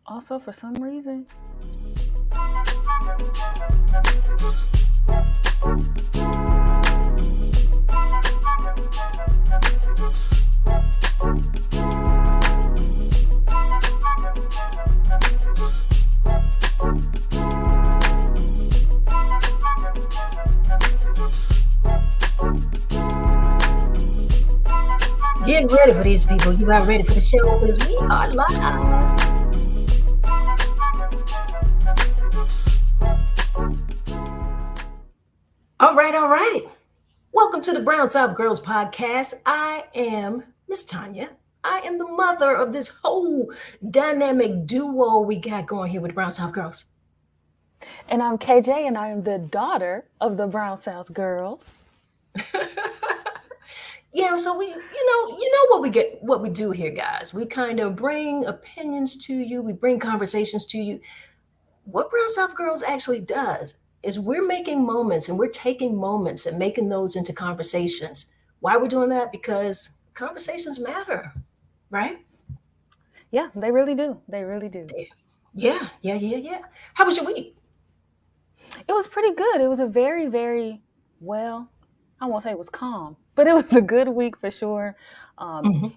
Also, for some reason, Getting ready for these people. You got ready for the show because we are live. All right, all right. Welcome to the Brown South Girls podcast. I am MsTonya. I am the mother of this whole dynamic duo we got going here with the Brown South Girls. and I'm KJ, and I am the daughter of the Brown South Girls. Yeah, so what we do here, guys. We kind of bring opinions to you. We bring conversations to you. What Brown South Girls actually does is we're making moments and we're taking moments and making those into conversations. Why we're doing that? Because conversations matter, right? Yeah, they really do. They really do. Yeah. How was your week? It was pretty good. It was a very, very well. I won't say it was calm, but it was a good week for sure.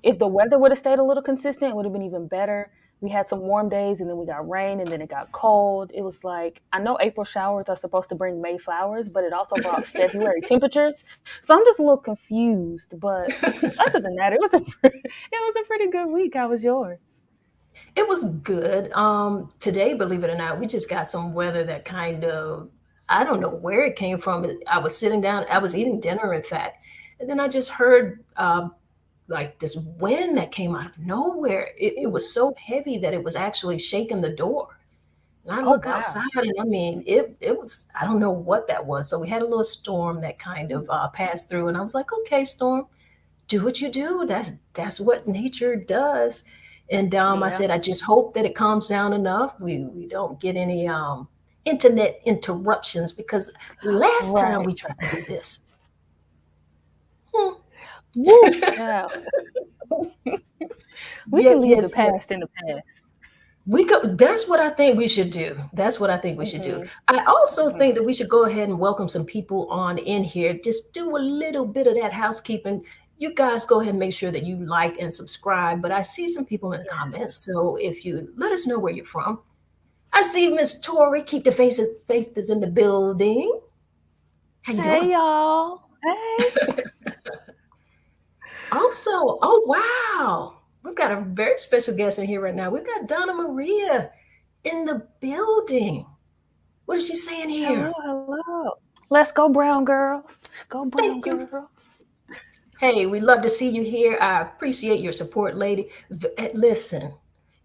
If the weather would have stayed a little consistent, it would have been even better. We had some warm days, and then we got rain, and then it got cold. It was like, I know April showers are supposed to bring May flowers, but it also brought February temperatures. So I'm just a little confused. But other than that, it was a pretty good week. How was yours? It was good. Today, believe it or not, we just got some weather that kind of, I don't know where it came from. I was sitting down, I was eating dinner, in fact, and then I just heard like this wind that came out of nowhere. It was so heavy that it was actually shaking the door. And I Oh look wow! outside, and I mean, it was, I don't know what that was. So we had a little storm that kind of passed through, and I was like, okay, storm, do what you do. That's what nature does. And I Yeah. said, I just hope that it calms down enough. We don't get any internet interruptions because last time Right. we tried to do this, hmm. Woo, child. We can Yes, leave the yes, past yes. in the past. We go. That's what I think we should do. That's what I think we should do. Hmm. I also Hmm. think that we should go ahead and welcome some people on in here. Just do a little bit of that housekeeping. You guys go ahead and make sure that you like and subscribe. But I see some people in the comments, so if you let us know where you're from. I see Miss Tori. Keep the faith is in the building. How you Hey doing? y'all. Hey. Also, oh wow, we've got a very special guest in here right now. We've got Donna Maria in the building. What is she saying Hello, here? hello. Let's go, brown girls. Go, brown Thank you. girls. Hey, we love to see you here. I appreciate your support, lady. Listen,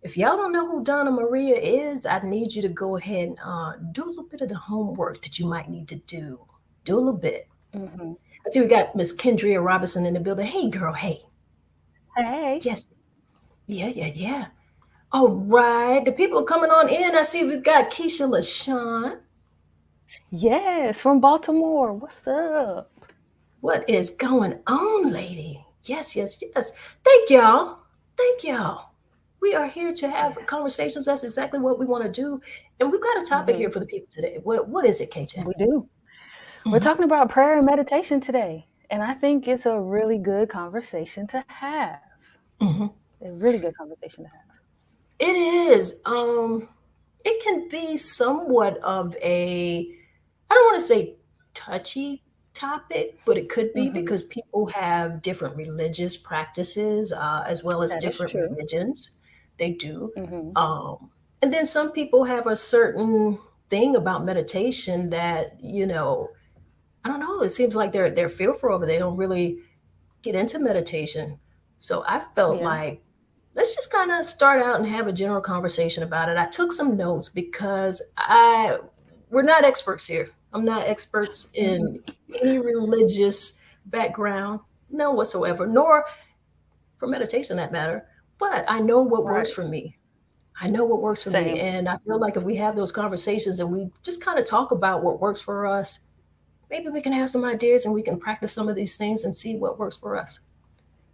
if y'all don't know who Donna Maria is, I need you to go ahead and do a little bit of the homework that you might need to do. Do a little bit. Hmm. I see we got Miss Kendria Robinson in the building. Hey, girl. Hey. Hey. Yes. Yeah. All right. The people coming on in. I see we've got Keisha LaShawn. Yes, from Baltimore. What's up? What is going on, lady? Yes. Thank y'all. Thank y'all. We are here to have Yeah. conversations. That's exactly what we want to do. And we've got a topic Hmm. here for the people today. What is it, KJ? We do. We're Mhm. talking about prayer and meditation today. And I think it's a really good conversation to have. Mhm. A really good conversation to have. It is. It can be somewhat of a, I don't want to say touchy topic, but it could be Hmm. because people have different religious practices as well as That is different true. religions. They do. Hmm. And then some people have a certain thing about meditation that, I don't know, it seems like they're fearful of it. They don't really get into meditation. So I felt Yeah. like let's just kind of start out and have a general conversation about it. I took some notes because I we're not experts here. I'm not experts Hmm. in any religious background, none whatsoever, nor for meditation that matter. But I know what works Right. for me. I know what works for me. Same. And I feel like if we have those conversations and we just kind of talk about what works for us, maybe we can have some ideas and we can practice some of these things and see what works for us.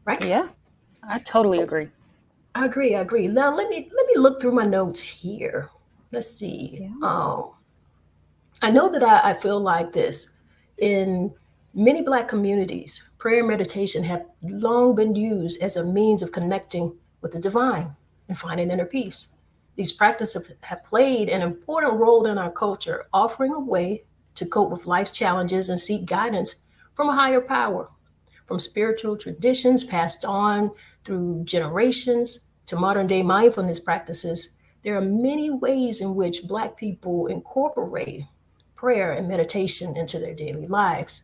Right? Yeah. I totally agree. I agree. I agree. Now let me look through my notes here. Let's see. Yeah. I know that I feel like this. In many Black communities, prayer and meditation have long been used as a means of connecting with the divine and finding inner peace. These practices have played an important role in our culture, offering a way to cope with life's challenges and seek guidance from a higher power. From spiritual traditions passed on through generations to modern day mindfulness practices, there are many ways in which Black people incorporate prayer and meditation into their daily lives.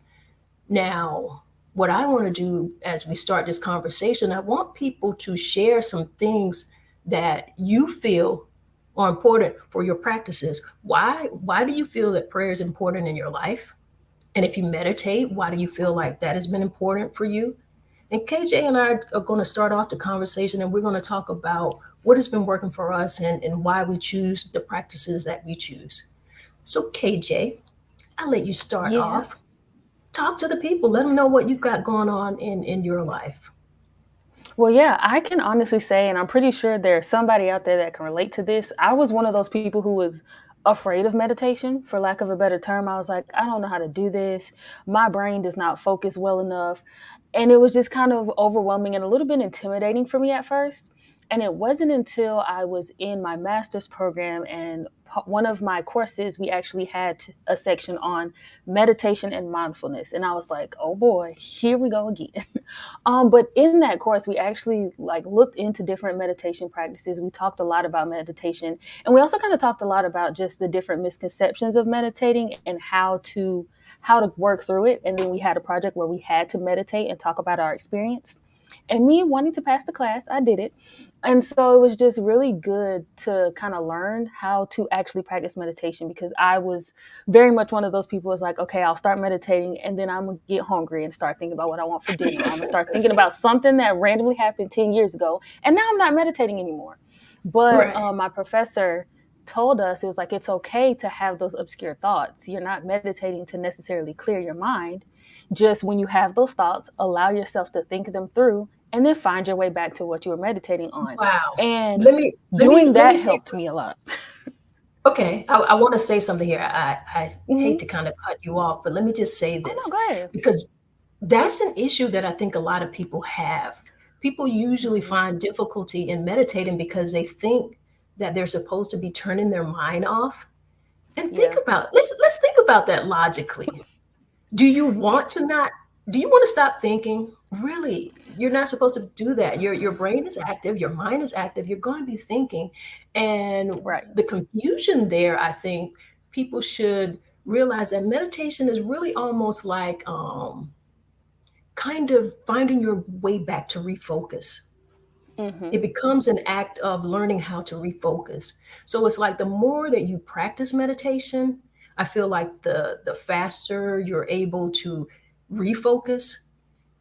Now, what I want to do as we start this conversation, I want people to share some things that you feel are important for your practices. Why do you feel that prayer is important in your life? And if you meditate, why do you feel like that has been important for you? And KJ and I are going to start off the conversation and we're going to talk about what has been working for us and why we choose the practices that we choose. So, KJ, I'll let you start Yeah. off. Talk to the people, let them know what you've got going on in your life. Well, yeah, I can honestly say, and I'm pretty sure there's somebody out there that can relate to this. I was one of those people who was afraid of meditation, for lack of a better term. I was like, I don't know how to do this. My brain does not focus well enough. And it was just kind of overwhelming and a little bit intimidating for me at first. And it wasn't until I was in my master's program and one of my courses, we actually had a section on meditation and mindfulness. And I was like, oh boy, here we go again. But in that course, we actually like looked into different meditation practices. We talked a lot about meditation, and we also kind of talked a lot about just the different misconceptions of meditating and how to work through it. And then we had a project where we had to meditate and talk about our experience. And me wanting to pass the class, I did it. And so it was just really good to kind of learn how to actually practice meditation because I was very much one of those people who's like, okay, I'll start meditating and then I'm going to get hungry and start thinking about what I want for dinner. Or I'm going to start thinking about something that randomly happened 10 years ago. And now I'm not meditating anymore. But Right. my professor told us, it was like, it's okay to have those obscure thoughts. You're not meditating to necessarily clear your mind. Just when you have those thoughts, allow yourself to think them through and then find your way back to what you were meditating on. Wow. And Let me let me doing let me that say helped me a lot. okay. I want to say something here. I hate Hmm. to kind of cut you off, but let me just say Oh, no, this go ahead. because that's an issue that I think a lot of people have. People usually Hmm. find difficulty in meditating because they think that they're supposed to be turning their mind off. And think Yeah, about let's think about that logically. Do you want to not do you want to stop thinking? Really, you're not supposed to do that. Your brain is active, your mind is active, you're going to be thinking. And right. the confusion there, I think people should realize that meditation is really almost like kind of finding your way back to refocus. Hmm. It becomes an act of learning how to refocus. So it's like the more that you practice meditation, I feel like the faster you're able to refocus.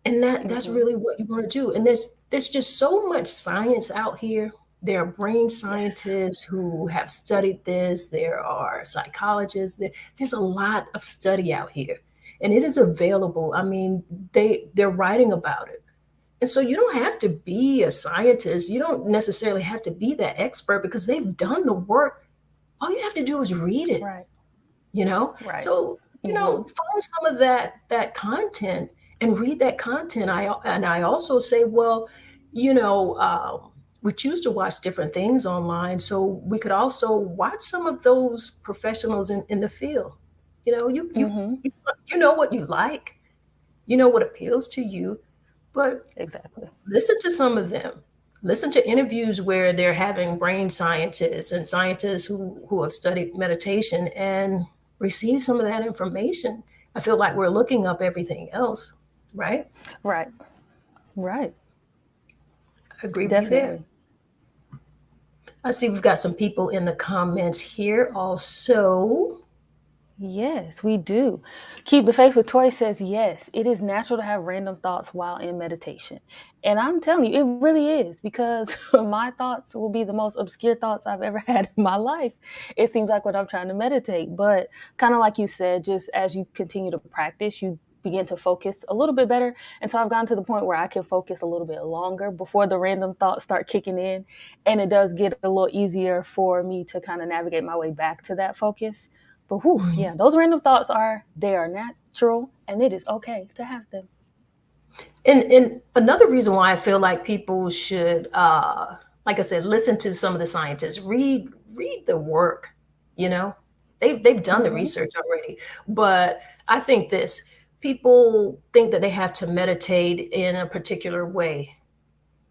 And that's Hmm. really what you want to do. And there's just so much science out here. There are brain Yes. scientists who have studied this. There are psychologists. There's a lot of study out here. And it is available. I mean, they're writing about it. And so you don't have to be a scientist. You don't necessarily have to be that expert because they've done the work. All you have to do is read it, Right. you know? Right. So, Hmm. find some of that content and read that content. I also say, well, we choose to watch different things online, so we could also watch some of those professionals in the field. You know, Hmm. you know what you like, you know what appeals to you, but Exactly. listen to some of them. Listen to interviews where they're having brain scientists and scientists who have studied meditation and receive some of that information. I feel like we're looking up everything else, right? Right. Right. I agree with you there. Definitely. I see we've got some people in the comments here also. Yes, we do. Keep the faith with Tori says, yes, it is natural to have random thoughts while in meditation. And I'm telling you, it really is because my thoughts will be the most obscure thoughts I've ever had in my life. It seems like when I'm trying to meditate. But kind of like you said, just as you continue to practice, you begin to focus a little bit better. And so I've gotten to the point where I can focus a little bit longer before the random thoughts start kicking in. And it does get a little easier for me to kind of navigate my way back to that focus. But whew, yeah, those random thoughts they are natural, and it is okay to have them. And another reason why I feel like people should, like I said, listen to some of the scientists, read the work. You know, they've done the Mm-hmm. research already. But I think this: people think that they have to meditate in a particular way.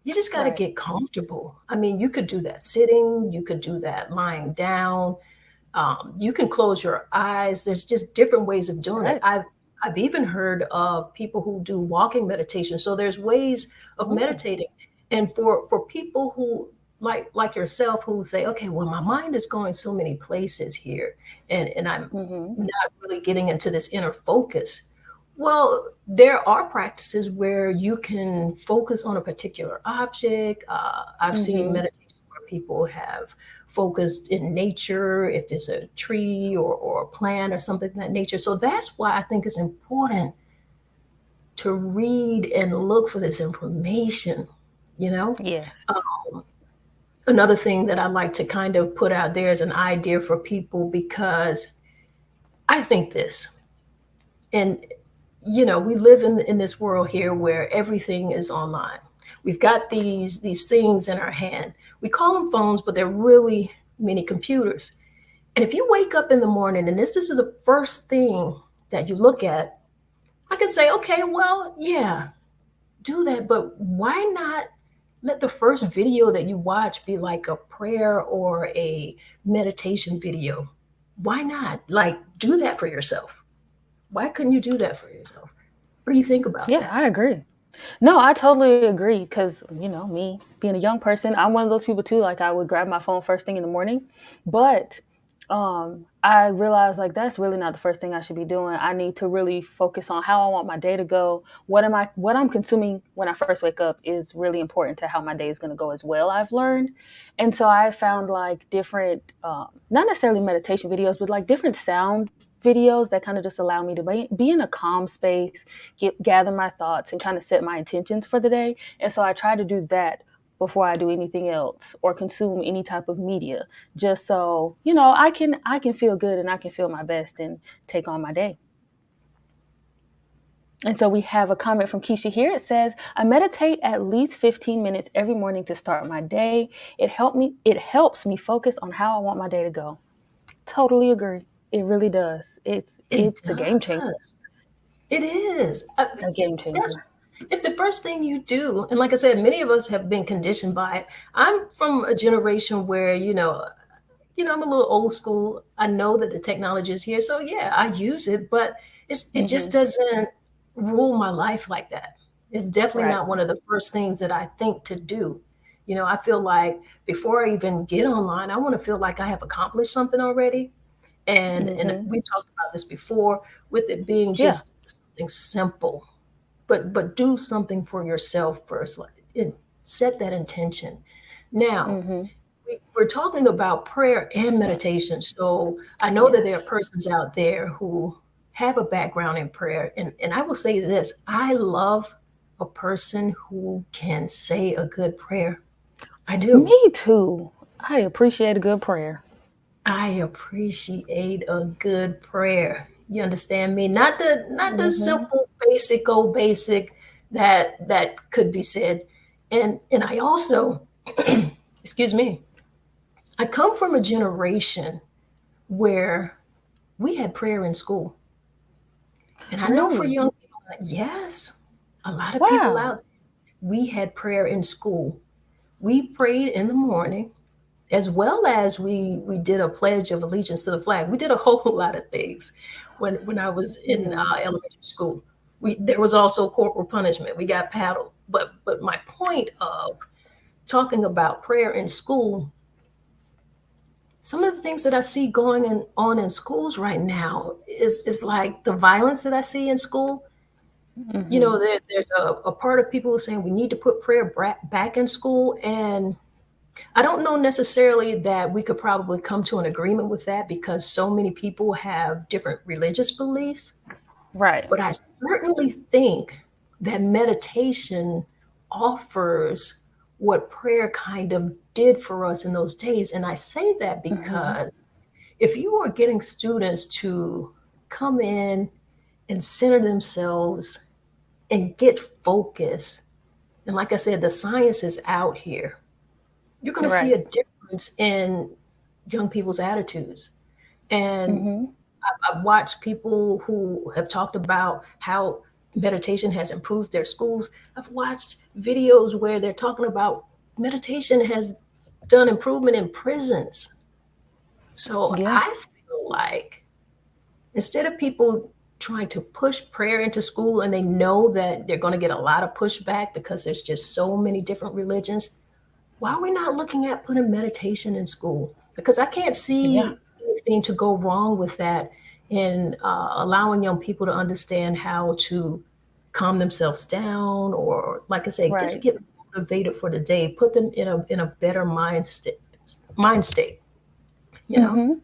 You just got to Right. get comfortable. I mean, you could do that sitting, you could do that lying down, you can close your eyes. There's just different ways of doing it. Right. I've even heard of people who do walking meditation. So there's ways of Oh. meditating. And for people who like yourself who say, okay, well, my mind is going so many places here, and I'm Mm-hmm. not really getting into this inner focus. Well, there are practices where you can focus on a particular object. I've seen Mm-hmm. meditation where people have focused in nature, if it's a tree or a plant or something of that nature. So that's why I think it's important to read and look for this information, you know? Yes. Another thing that I like to kind of put out there as an idea for people because I think this, and we live in this world here where everything is online. We've got these things in our hand. We call them phones, but they're really mini computers. And if you wake up in the morning and this is the first thing that you look at, I can say, okay, well, yeah, do that, but why not let the first video that you watch be like a prayer or a meditation video? Why not? Like, do that for yourself. Why couldn't you do that for yourself? What do you think about Yeah, that? I agree. No, I totally agree because, me being a young person, I'm one of those people too. Like, I would grab my phone first thing in the morning. But I realized like that's really not the first thing I should be doing. I need to really focus on how I want my day to go. What I'm consuming when I first wake up is really important to how my day is going to go as well, I've learned. And so I found like different, not necessarily meditation videos, but like different sound videos that kind of just allow me to be in a calm space, gather my thoughts, and kind of set my intentions for the day. And so I try to do that before I do anything else or consume any type of media, just so I can feel good and I can feel my best and take on my day. And so we have a comment from Keisha here. It says, I meditate at least 15 minutes every morning to start my day. It helps me focus on how I want my day to go. Totally agree. It really does. It's It it's a game changer. does. It is. A game That's changer. if the first thing you do, and like I said, many of us have been conditioned by it. I'm from a generation where, I'm a little old school. I know that the technology is here. So yeah, I use it, but it just Hmm. doesn't rule my life like that. It's definitely Right. not one of the first things that I think to do. I feel like before I even get online, I want to feel like I have accomplished something already. And Hmm. we've talked about this before with it being Yeah. just something simple, but do something for yourself first. Like, set that intention. Now, Hmm. we're talking about prayer and meditation. So I know that there are Yes. persons out there who have a background in prayer. And I will say this: I love a person who can say a good prayer. I do. Me too. I appreciate a good prayer. I appreciate a good prayer. You understand me? Not the Hmm. simple basic old basic that could be said. And I also excuse me, I come from a generation where we had prayer in school. And I know for Really? young people, yes, a lot of people Wow. out, we had prayer in school. We prayed in the morning as well as we did a pledge of allegiance to the flag. We did a whole lot of things when I was in Hmm. elementary school. There was also corporal punishment. We got paddled. But my point of talking about prayer in school, some of the things that I see on in schools right now is like the violence that I see in school. Hmm. There's a part of people saying we need to put prayer back in school, and I don't know necessarily that we could probably come to an agreement with that because so many people have different religious beliefs. Right. But I certainly think that meditation offers what prayer kind of did for us in those days. And I say that Mhm. because if you are getting students to come in and center themselves and get focused, and like I said, the science is out here, you're going to see Right. a difference in young people's attitudes. And Mhm. I've watched people who have talked about how meditation has improved their schools. I've watched videos where they're talking about meditation has done improvement in prisons. So Yeah. I feel like instead of people trying to push prayer into school and they know that they're going to get a lot of pushback because there's just so many different religions, why are we not looking at putting meditation in school? Because I can't Yeah. see anything to go wrong with that in allowing young people to understand how to calm themselves down, or, like I say, just Right. get motivated for the day, put them in a better mind state. You know? Mhm.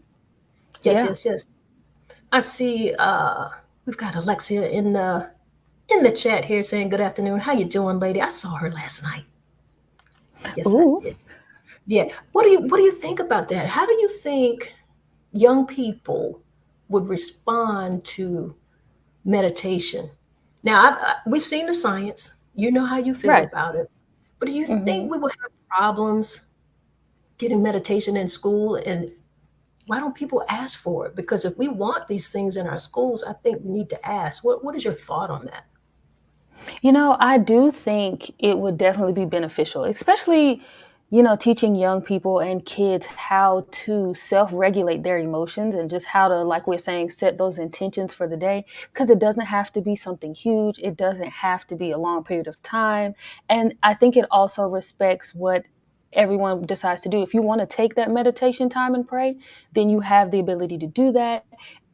Yes, Yeah. yes, yes. I see. We've got Alexia in the chat here saying, "Good afternoon. How you doing, lady? I saw her last night. Yes, I Ooh. did. Yeah. What do you think about that? How do you think young people would respond to meditation? Now, we've seen the science. You know how you feel Right. about it. But do you think Mhm. we will have problems getting meditation in school? And why don't people ask for it? Because if we want these things in our schools, I think we need to ask. What is your thought on that? I do think it would definitely be beneficial, especially, teaching young people and kids how to self regulate their emotions and just how to, like we're saying, set those intentions for the day. Because it doesn't have to be something huge, it doesn't have to be a long period of time. And I think it also respects what everyone decides to do. If you want to take that meditation time and pray, then you have the ability to do that,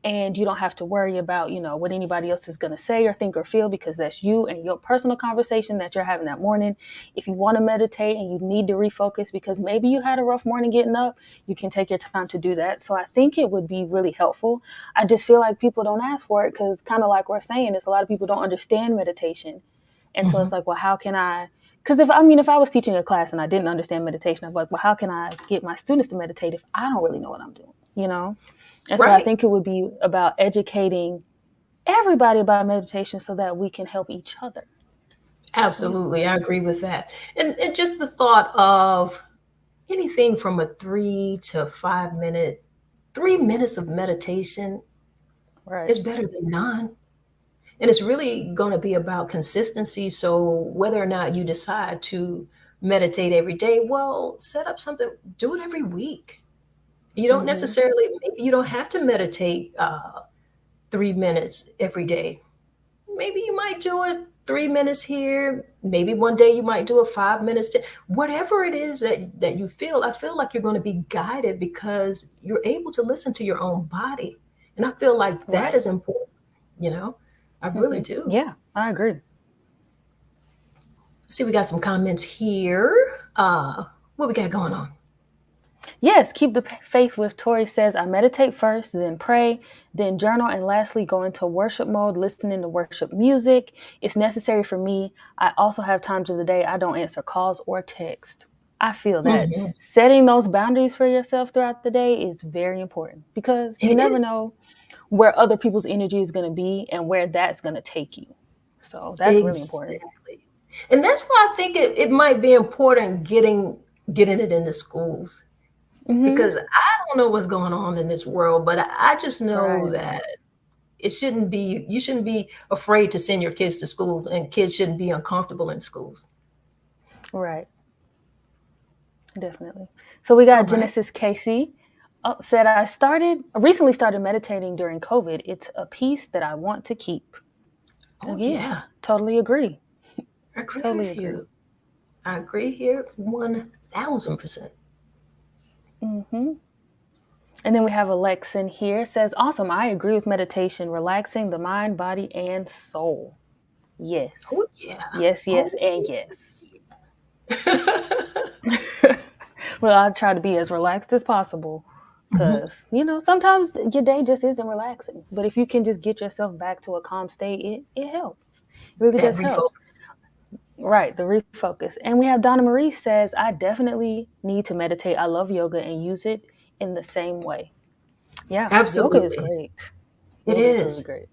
and you don't have to worry about what anybody else is going to say or think or feel, because that's you and your personal conversation that you're having that morning. If you want to meditate and you need to refocus because maybe you had a rough morning getting up, you can take your time to do that. So I think it would be really helpful. I just feel like people don't ask for it because, kind of like we're saying, it's a lot of people don't understand meditation. And so it's Mhm. like, well, how can I? Because if I was teaching a class and I didn't understand meditation, I'm like, well, how can I get my students to meditate if I don't really know what I'm doing? And so I Right. think it would be about educating everybody about meditation so that we can help each other. So, Absolutely. I agree with that. And just the thought of anything from a 3 to 5 minute, 3 minutes of meditation right. is better than none. And it's really going to be about consistency. So whether or not you decide to meditate every day, well, set up something, do it every week. You don't Hmm. necessarily, maybe you don't have to meditate 3 minutes every day. Maybe you might do it 3 minutes here. Maybe one day you might do it 5 minutes. Whatever it is that you feel, I feel like you're going to be guided because you're able to listen to your own body. And I feel like that Right. is important, you know? I really Hmm. do. Yeah, I agree. See, we got some comments here. What we got going on? Yes, keep the faith with Tori says, I meditate first, then pray, then journal, and lastly go into worship mode, listening to worship music. It's necessary for me. I also have times of the day I don't answer calls or text. I feel that Mhm. setting those boundaries for yourself throughout the day is very important because you It never is. know where other people's energy is going to be and where that's going to take you. So that's really important. Exactly. And that's why I think it might be important getting it into schools, Hmm. because I don't know what's going on in this world, but I just know Right. that you shouldn't be afraid to send your kids to schools, and kids shouldn't be uncomfortable in schools. Right. Definitely. So we All got right. Genesis Casey. Said I recently started meditating during COVID. It's a piece that I want to keep. Oh Again, yeah. totally agree. I agree Totally with agree. you. I agree here 1000%. Hmm. And then we have Alexin here. Says, awesome. I agree with meditation, relaxing the mind, body, and soul. Oh Yes. yeah. Yes, yes, Oh and yes. yeah. Well, I try to be as relaxed as possible. Mhm. Because, sometimes your day just isn't relaxing. But if you can just get yourself back to a calm state, it helps. It really That just helps. refocus. Right, the refocus. And we have Donna Marie says, I definitely need to meditate. I love yoga and use it in the same way. Yeah, yoga is Absolutely. great. It Yoga is really is. great.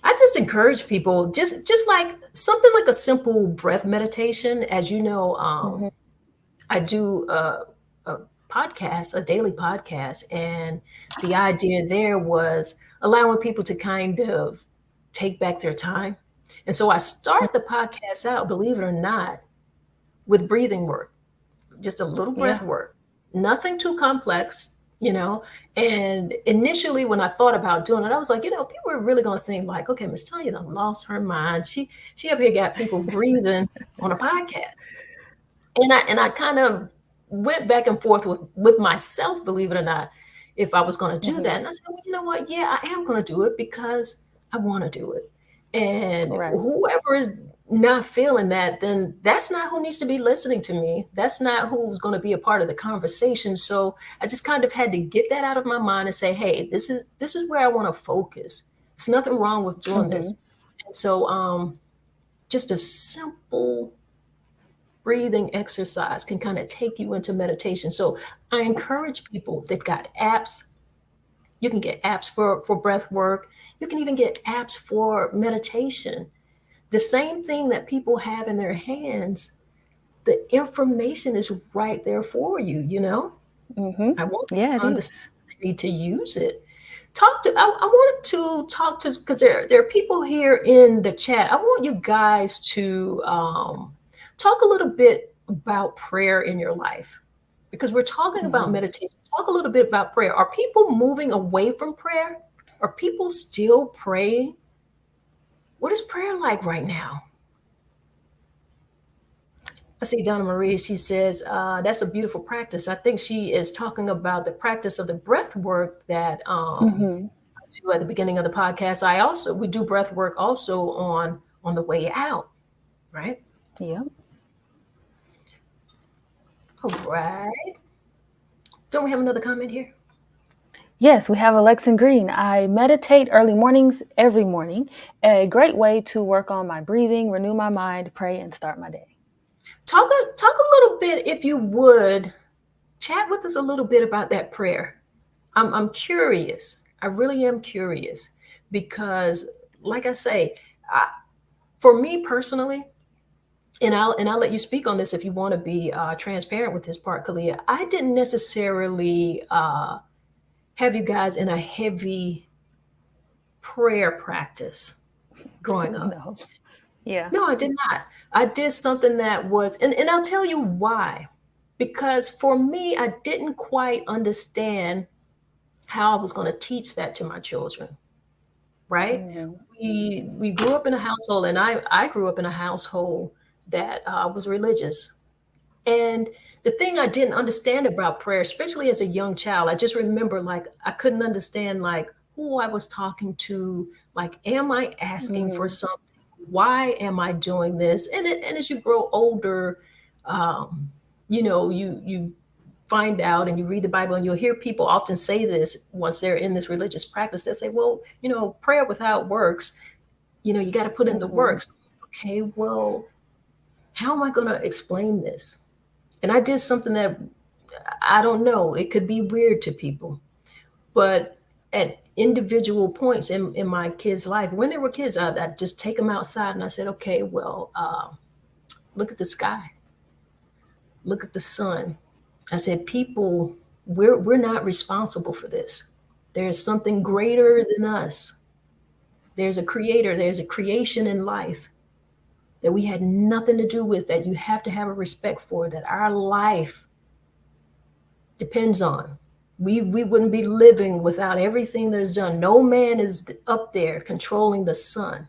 I just encourage people, just like something like a simple breath meditation. As you know, Hmm. I do a podcast, a daily podcast, and the idea there was allowing people to kind of take back their time. And so I start the podcast out, believe it or not, with breathing work, just a little breath Yeah. work, nothing too complex, you know. And initially, when I thought about doing it, I was like, people are really going to think like, okay, MsTonya done lost her mind. She up here got people breathing on a podcast. And I kind of went back and forth with myself, believe it or not, if I was going to do Hmm. that. And I said, well, you know what? Yeah, I am going to do it because I want to do it. And Right. whoever is not feeling that, then that's not who needs to be listening to me. That's not who's going to be a part of the conversation. So I just kind of had to get that out of my mind and say, hey, this is where I want to focus. There's nothing wrong with doing Hmm. this. And so just a simple breathing exercise can kind of take you into meditation. So I encourage people, they've got apps. You can get apps for breath work. You can even get apps for meditation. The same thing that people have in their hands, the information is right there for you, you know? Hmm. I want Yeah, people it to understand is. they need to use it. I wanted to talk to, because there are people here in the chat. I want you guys to talk a little bit about prayer in your life, because we're talking about Hmm. meditation. Talk a little bit about prayer. Are people moving away from prayer? Are people still praying? What is prayer like right now? I see Donna Marie, she says, that's a beautiful practice. I think she is talking about the practice of the breath work that Hmm. I do at the beginning of the podcast. We do breath work also on the way out, right? Yep. All right. Don't we have another comment here? Yes, we have Alexan Green. I meditate early mornings every morning. A great way to work on my breathing, renew my mind, pray, and start my day. Talk a little bit, if you would, chat with us a little bit about that prayer. I'm curious. I really am curious because, like I say, for me personally, and I'll let you speak on this if you want to be transparent with this part, Kalia. I didn't necessarily have you guys in a heavy prayer practice growing up. No. Yeah. No, I did not. I did something that was, and I'll tell you why. Because for me, I didn't quite understand how I was going to teach that to my children, right? Hmm. We grew up in a household, and I grew up in a household that was religious. And the thing I didn't understand about prayer, especially as a young child, I just remember like I couldn't understand like who I was talking to. Like, am I asking for Hmm. something? Why am I doing this? And as you grow older, um, you find out and you read the Bible, and you'll hear people often say this once they're in this religious practice. They say, well, prayer without works, you got to put in the Hmm. works. Okay, well, how am I going to explain this? And I did something that I don't know, it could be weird to people, but at individual points in my kids' life, when they were kids, I'd just take them outside and I said, okay, well, look at the sky, look at the sun. I said, people, we're not responsible for this. There's something greater than us. There's a creator, there's a creation in life that we had nothing to do with, that you have to have a respect for, that our life depends on. We wouldn't be living without everything that is done. No man is up there controlling the sun.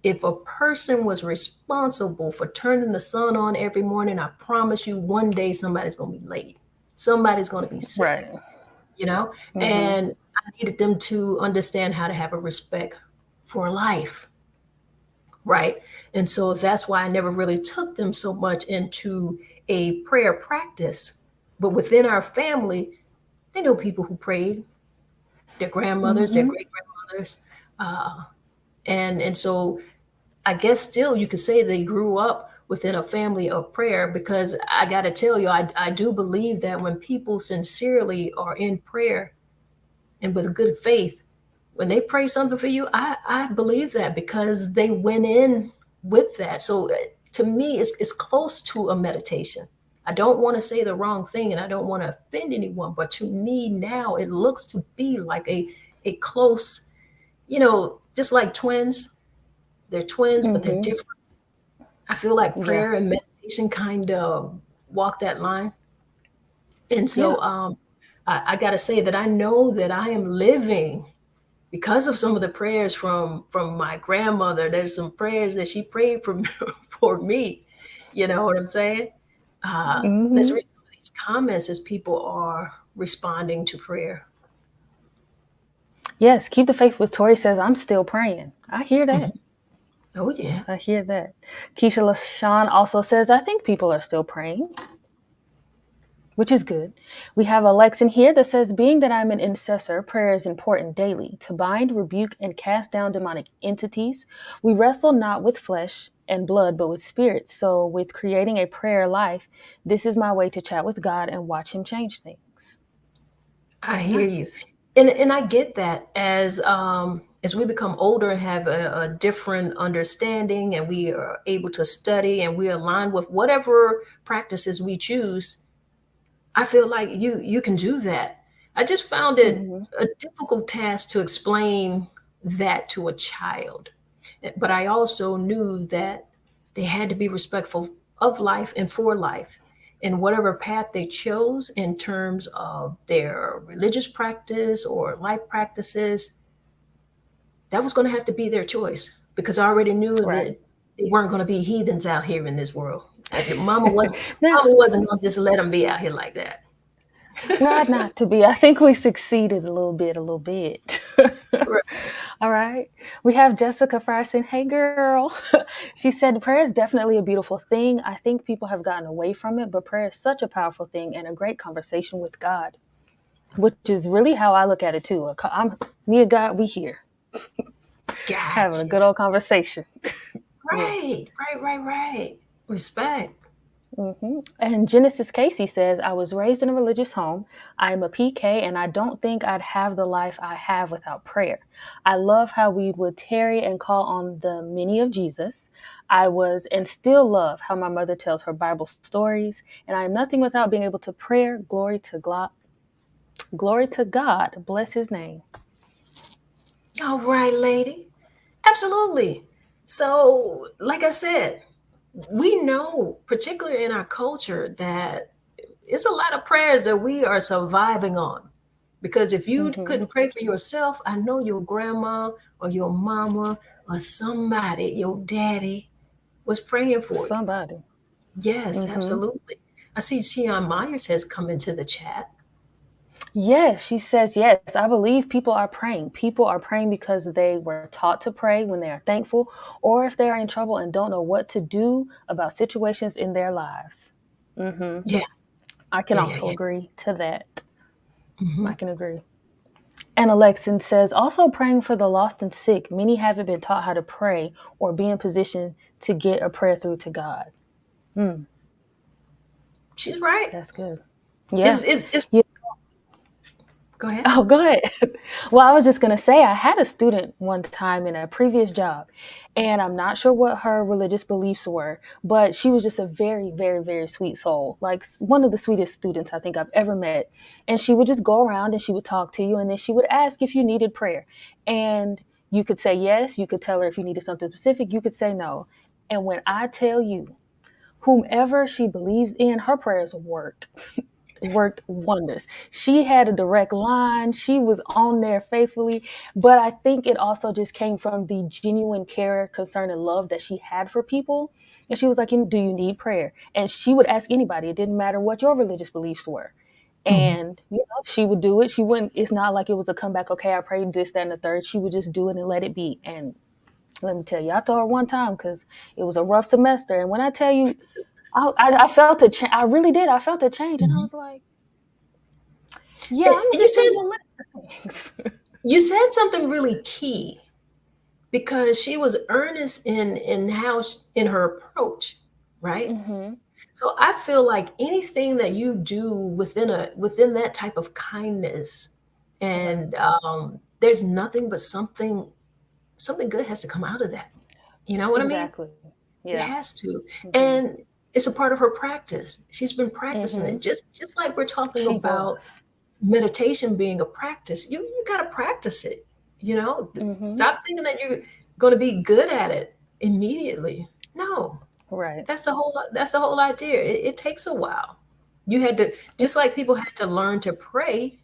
If a person was responsible for turning the sun on every morning, I promise you one day somebody's going to be late. Somebody's going to be sick, Right. you know? Hmm. And I needed them to understand how to have a respect for life, right? And so that's why I never really took them so much into a prayer practice. But within our family, They know people who prayed, their grandmothers, their Mm-hmm. great grandmothers, and so I guess still you could say they grew up within a family of prayer, because I got to tell you, I do believe that when people sincerely are in prayer and with good faith, when they pray something for you, I believe that because they went in with that. So to me, it's close to a meditation. I don't want to say the wrong thing and I don't want to offend anyone, but to me now it looks to be like a close, just like twins. They're twins, but they're Mm-hmm. different. I feel like Yeah. prayer and meditation kind of walk that line. And Yeah. so I got to say that I know that I am living because of some of the prayers from my grandmother. There's some prayers that she prayed for for me. You know what I'm saying? Let's Mm-hmm. read some of these comments as people are responding to prayer. Yes. Keep the faith with Tori says, I'm still praying. I hear Mhm. that. Oh yeah. I hear that. Keisha LaShawn also says, I think people are still praying, which is good. We have Alex in here that says, being that I'm an intercessor, prayer is important daily to bind, rebuke, and cast down demonic entities. We wrestle not with flesh and blood, but with spirits. So, with creating a prayer life, this is my way to chat with God and watch Him change things. I hear you, Nice. and I get that as we become older and have a different understanding, and we are able to study and we align with whatever practices we choose. I feel like you can do that. I just found it Mm-hmm. a difficult task to explain that to a child, but I also knew that they had to be respectful of life and for life, and whatever path they chose in terms of their religious practice or life practices, that was going to have to be their choice, because I already knew Right. that they weren't going to be heathens out here in this world. Now, Mama wasn't going to just let them be out here like that. tried not to be. I think we succeeded a little bit, a little bit. Right. All right. We have Jessica Fry saying, hey, girl. She said, prayer is definitely a beautiful thing. I think people have gotten away from it, but prayer is such a powerful thing and a great conversation with God, which is really how I look at it too. Me and God, we here having a Gotcha. good old conversation. Yes. Right. Respect. And Genesis Casey says, I was raised in a religious home. I am a PK, and I don't think I'd have the life I have without prayer. I love how we would tarry and call on the many of Jesus. I was and still love how my mother tells her Bible stories. And I am nothing without being able to pray. Glory to God. Bless his name. All right, lady. Absolutely. So, like I said, we know, particularly in our culture, that it's a lot of prayers that we are surviving on. Because if you Mm-hmm. couldn't pray for yourself, I know your grandma or your mama or somebody, your daddy, was praying for you. Somebody. Yes, Mm-hmm. absolutely. I see Shion Myers has come into the chat. Yes, she says, yes, I believe people are praying. People are praying because they were taught to pray when they are thankful, or if they are in trouble and don't know what to do about situations in their lives. hmm Yeah, I can also yeah. agree to that. Hmm. I can agree. And Alexin says, also praying for the lost and sick. Many haven't been taught how to pray or be in position to get a prayer through to God. Mm, She's right. that's good. Yeah. Is Go ahead. Oh, go ahead. Well, I was just going to say, I had a student one time in a previous job, and I'm not sure what her religious beliefs were, but she was just a very, very, very sweet soul. Like one of the sweetest students I think I've ever met. And she would just go around and she would talk to you, and then she would ask if you needed prayer. And you could say yes. You could tell her if you needed something specific. You could say no. And when I tell you, whomever she believes in, her prayers worked wonders. She had a direct line. She was on there faithfully. But I think it also just came from the genuine care, concern, and love that she had for people. And she was like, do you need prayer? And she would ask anybody. It didn't matter what your religious beliefs were. Hmm. And she would do it. She wouldn't, it's not like it was a comeback, okay, I prayed this, that, and the third. She would just do it and let it be. And let me tell you, I told her one time because it was a rough semester. And when I tell you, I felt a change. I really did. I felt a change. And I Hmm. was like, Yeah, And I'm you interested said in your list of things. you said something really key because she was earnest in in her approach, right? Mhm. So I feel like anything that you do within that type of kindness, Right. and there's nothing but something good has to come out of that. You know what I mean? Exactly. It Yeah. has to, Mhm. and it's a part of her practice. She's been practicing it, Mhm. just like we're talking She about does. meditation being a practice. You got to practice it. You know, Mhm. stop thinking that you're going to be good at it immediately. No, Right. that's the whole idea. It takes a while. You had to, just like people had to learn to pray,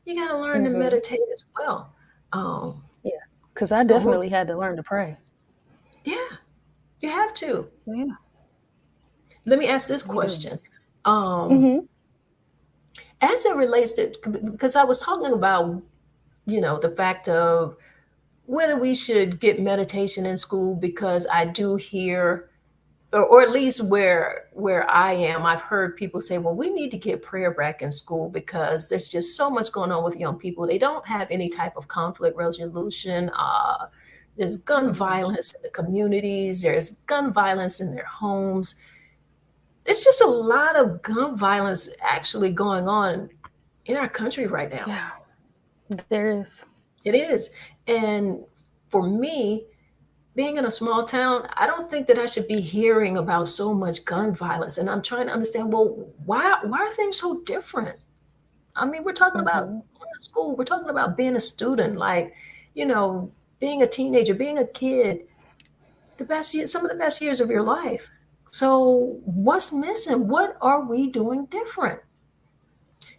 you got to learn to Mhm. meditate as well. Um, Yeah. Cuz I so when, definitely had to learn to pray. yeah, you have to. Yeah, Let me ask this you do. question. Um, Mhm. as it relates to, because I was talking about, the fact of whether we should get meditation in school, because I do hear, or at least where I am, I've heard people say, well, we need to get prayer back in school because there's just so much going on with young people. They don't have any type of conflict resolution. There's gun Mhm. violence in the communities. There's gun violence in their homes. There's just a lot of gun violence actually going on in our country right now. Yeah. There is. It is. And for me, being in a small town, I don't think that I should be hearing about so much gun violence. And I'm trying to understand, well, why are things so different? I mean, we're talking about Mhm. going to school, we're talking about being a student, like, you know, being a teenager, being a kid, some of the best years of your life. So what's missing? What are we doing different?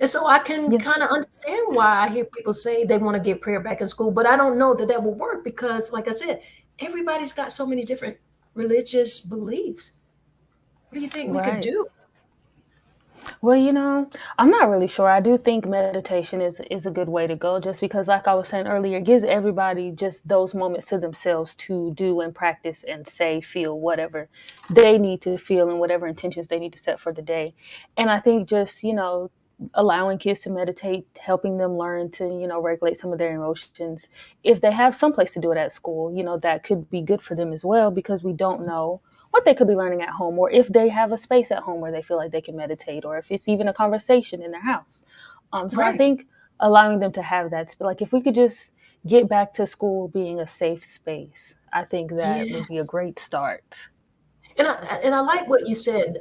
And so I can Yeah. kind of understand why I hear people say they want to get prayer back in school, but I don't know that that will work because, like I said, everybody's got so many different religious beliefs. What do you think we could Right. do? Well, I'm not really sure. I do think meditation is a good way to go just because like I was saying earlier, it gives everybody just those moments to themselves to do and practice and say, feel whatever they need to feel and whatever intentions they need to set for the day. And I think just, allowing kids to meditate, helping them learn to, regulate some of their emotions. If they have some place to do it at school, that could be good for them as well because we don't know what they could be learning at home, or if they have a space at home where they feel like they can meditate, or if it's even a conversation in their house. So I Right. think allowing them to have that, like if we could just get back to school being a safe space, I think that would be a Yes. great start. And A I great like start. what you said.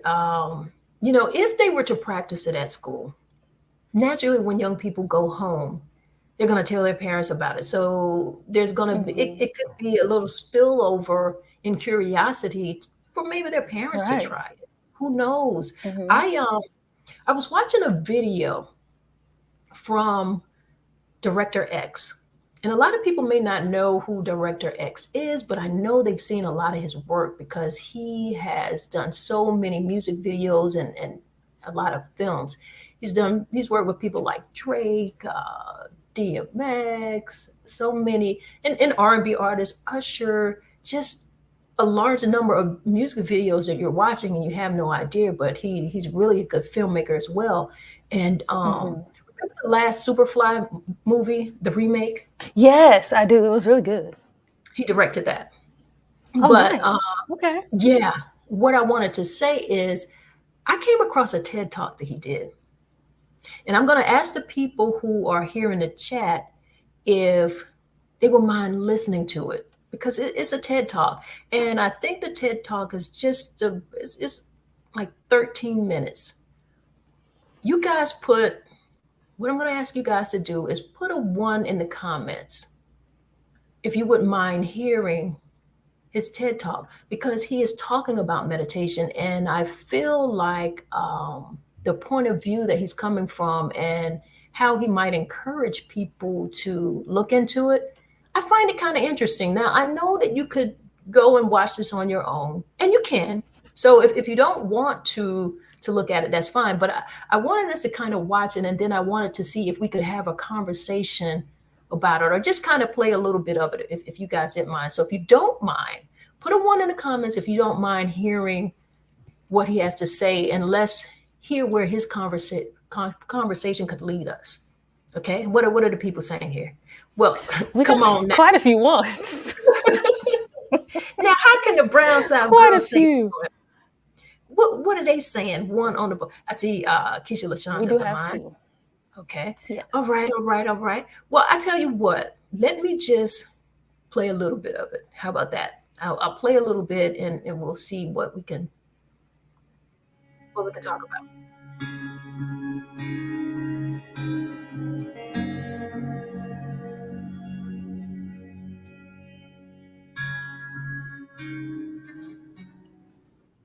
If they were to practice it at school, naturally, when young people go home, they're going to tell their parents about it. So there's going to be, Hmm. it could be a little spillover in curiosity for maybe their parents to Right. try it. Who knows? Hmm. I was watching a video from Director X. And a lot of people may not know who Director X is, but I know they've seen a lot of his work because he has done so many music videos and a lot of films. He's worked with people like Drake, DMX, so many, and R&B artists, Usher, just a large number of music videos that you're watching and you have no idea, but he's really a good filmmaker as well. And Hmm. remember the last Superfly movie, the remake? Yes, I do. It was really good. He directed that. Oh, But nice. Okay. yeah, what I wanted to say is I came across a TED talk that he did. And I'm going to ask the people who are here in the chat if they will mind listening to it because it's a TED talk. And I think the TED talk is it's like 13 minutes. You guys what I'm going to ask you guys to do is put a one in the comments if you wouldn't mind hearing his TED talk because he is talking about meditation. And I feel like the point of view that he's coming from and how he might encourage people to look into it, I find it kind of interesting. Now, I know that you could go and watch this on your own, and you can. So if you don't want to look at it, that's fine. But I wanted us to kind of watch it, and then I wanted to see if we could have a conversation about it or just kind of play a little bit of it if you guys didn't mind. So if you don't mind, put a one in the comments if you don't mind hearing what he has to say, and let's hear where his conversation could lead us. Okay, what are the people saying here? Well, We got come on now. quite a few ones. Now, how can the brown South Quite a girls say few. what are they saying? One on the book. I see Keisha LaShawn We do doesn't have mind. two. Okay. All Yes. right, all right, all right. Well, I tell you what, let me just play a little bit of it. How about that? I'll play a little bit and we'll see what we can talk about.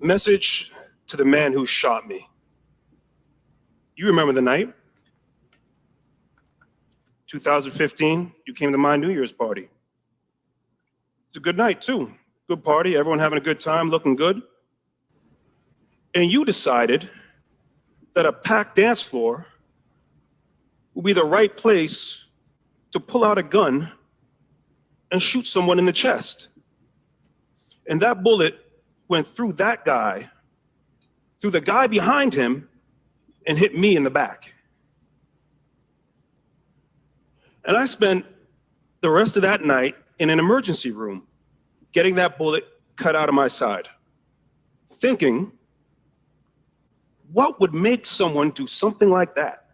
Message to the man who shot me. You remember the night? 2015, you came to my New Year's party. It's a good night, too. Good party, everyone having a good time, looking good. And you decided that a packed dance floor would be the right place to pull out a gun and shoot someone in the chest. And that bullet went through that guy, through the guy behind him, and hit me in the back. And I spent the rest of that night in an emergency room, getting that bullet cut out of my side, thinking, what would make someone do something like that?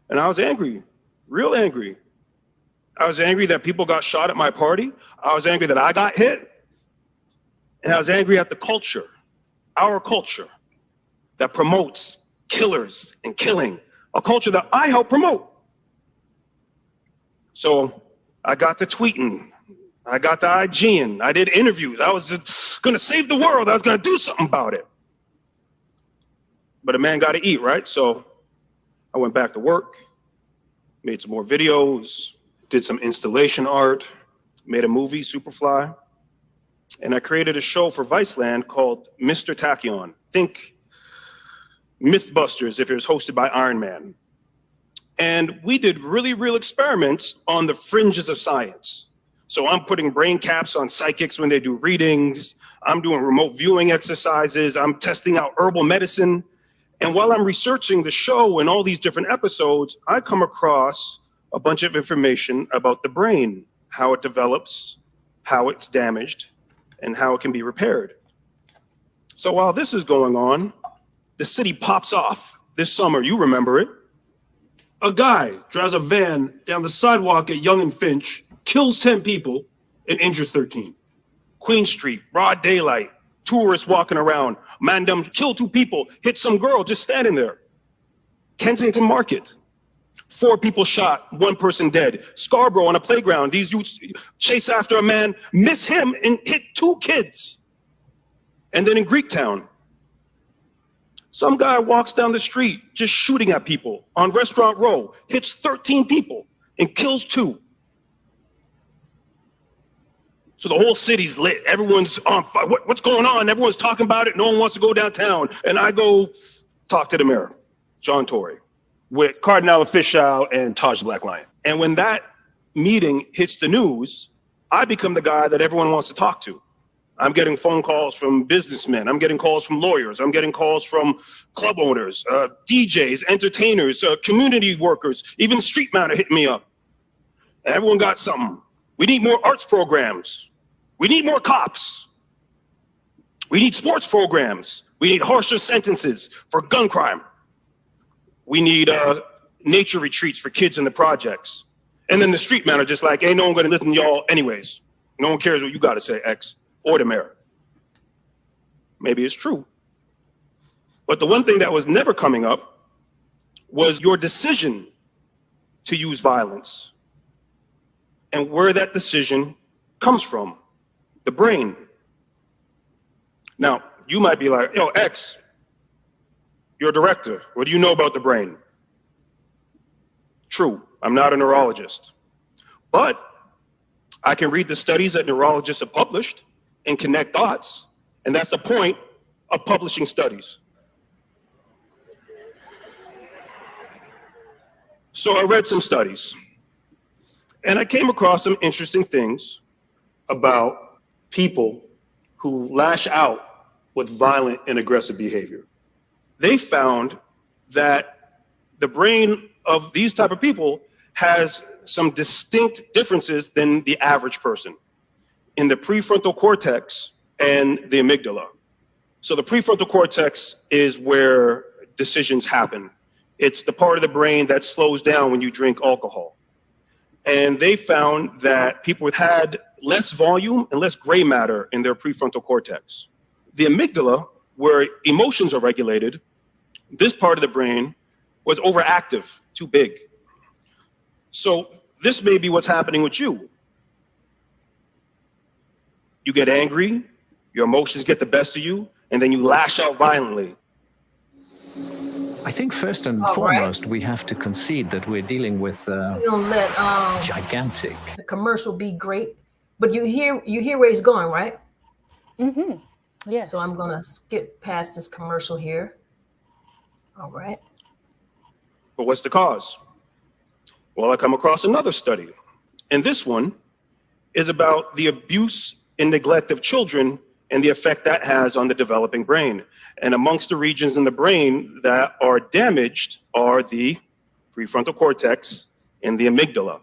And I was angry, real angry. I was angry that people got shot at my party. I was angry that I got hit. And I was angry at the culture, our culture, that promotes killers and killing, a culture that I help promote. So I got to tweeting, I got to IGing, I did interviews. I was just gonna save the world. I was gonna do something about it. But a man gotta eat, right? So I went back to work, made some more videos, did some installation art, made a movie, Superfly, and I created a show for Viceland called Mr. Tachyon. Think Mythbusters if it was hosted by Iron Man. And we did really real experiments on the fringes of science. So I'm putting brain caps on psychics when they do readings. I'm doing remote viewing exercises. I'm testing out herbal medicine. And while I'm researching the show and all these different episodes, I come across a bunch of information about the brain, how it develops, how it's damaged, and how it can be repaired. So while this is going on, the city pops off this summer. You remember it. A guy drives a van down the sidewalk at Young and Finch, kills 10 people, and injures 13. Queen Street, broad daylight, tourists walking around. Man done killed 2 people, hit some girl just standing there. Kensington Market, 4 people shot, 1 person dead. Scarborough on a playground, these youths chase after a man, miss him, and hit 2 kids. And then in Greektown, some guy walks down the street just shooting at people on Restaurant Row, hits 13 people and kills 2. So the whole city's lit. Everyone's on fire. What's going on? Everyone's talking about it. No one wants to go downtown. And I go talk to the mayor, John Tory, with Cardinal Official and Taj Black Lion. And when that meeting hits the news, I become the guy that everyone wants to talk to. I'm getting phone calls from businessmen. I'm getting calls from lawyers. I'm getting calls from club owners, DJs, entertainers, community workers, even street man are hitting me up. And everyone got something. We need more arts programs. We need more cops. We need sports programs. We need harsher sentences for gun crime. We need nature retreats for kids in the projects. And then the street men are just like, ain't no one gonna listen to y'all anyways. No one cares what you gotta say, X. Or the mayor. Maybe it's true. But the one thing that was never coming up was your decision to use violence and where that decision comes from, the brain. Now, you might be like, yo, X, you're a director. What do you know about the brain? True, I'm not a neurologist. But I can read the studies that neurologists have published and connect dots. And that's the point of publishing studies. So I read some studies and I came across some interesting things about people who lash out with violent and aggressive behavior. They found that the brain of these type of people has some distinct differences than the average person in the prefrontal cortex and the amygdala. So the prefrontal cortex is where decisions happen. It's the part of the brain that slows down when you drink alcohol. And they found that people had less volume and less gray matter in their prefrontal cortex. The amygdala, where emotions are regulated, this part of the brain was overactive, too big. So this may be what's happening with you. You get angry, your emotions get the best of you, and then you lash out violently. I think first and foremost, we have to concede that we're dealing with We're gonna let gigantic. the commercial be great, but you hear where he's going, right? Mm-hmm. Yeah. So I'm gonna skip past this commercial here. All right. But what's the cause? Well, I come across another study, and this one is about the abuse and neglect of children and the effect that has on the developing brain. And amongst the regions in the brain that are damaged are the prefrontal cortex and the amygdala.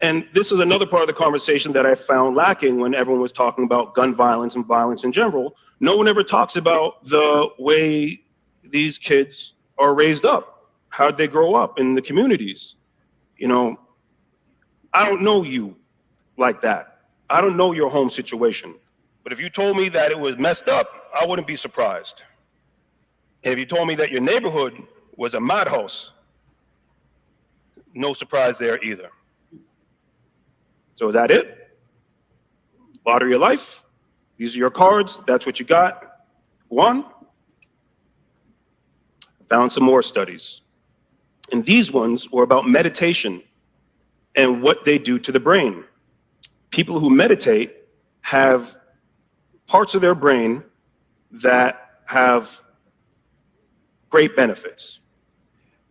And this is another part of the conversation that I found lacking when everyone was talking about gun violence and violence in general. No one ever talks about the way these kids are raised up. How'd they grow up in the communities? You know, I don't know you like that. I don't know your home situation. But if you told me that it was messed up, I wouldn't be surprised. And if you told me that your neighborhood was a madhouse, no surprise there either. So is that it? Lottery of life? These are your cards. That's what you got. One. I found some more studies. And these ones were about meditation and what they do to the brain. People who meditate have parts of their brain that have great benefits.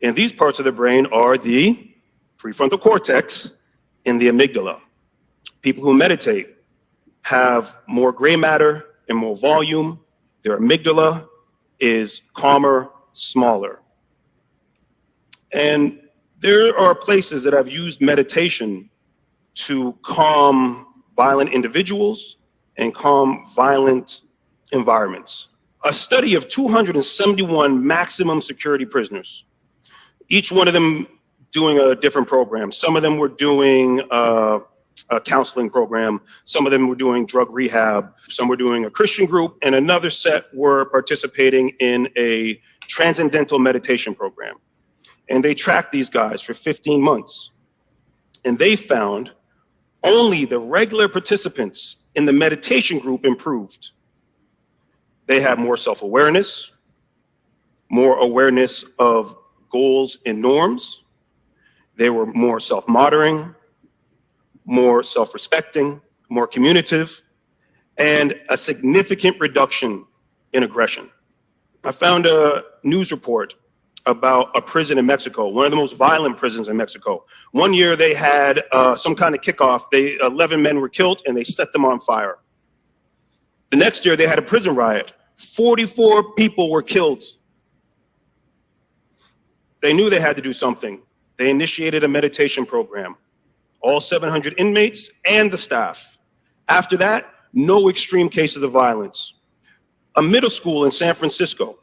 And these parts of the brain are the prefrontal cortex and the amygdala. People who meditate have more gray matter and more volume. Their amygdala is calmer, smaller. And there are places that I've used meditation to calm violent individuals and calm violent environments. A study of 271 maximum security prisoners, each one of them doing a different program. Some of them were doing a counseling program. Some of them were doing drug rehab. Some were doing a Christian group, and another set were participating in a transcendental meditation program. And they tracked these guys for 15 months. And they found only the regular participants in the meditation group improved. They had more self-awareness, more awareness of goals and norms. They were more self-monitoring, more self-respecting, more communicative, and a significant reduction in aggression. I found a news report about a prison in Mexico, one of the most violent prisons in Mexico. One year they had some kind of kickoff. 11 men were killed and they set them on fire. The next year they had a prison riot. 44 people were killed. They knew they had to do something. They initiated a meditation program. All 700 inmates and the staff. After that, no extreme cases of violence. A middle school in San Francisco,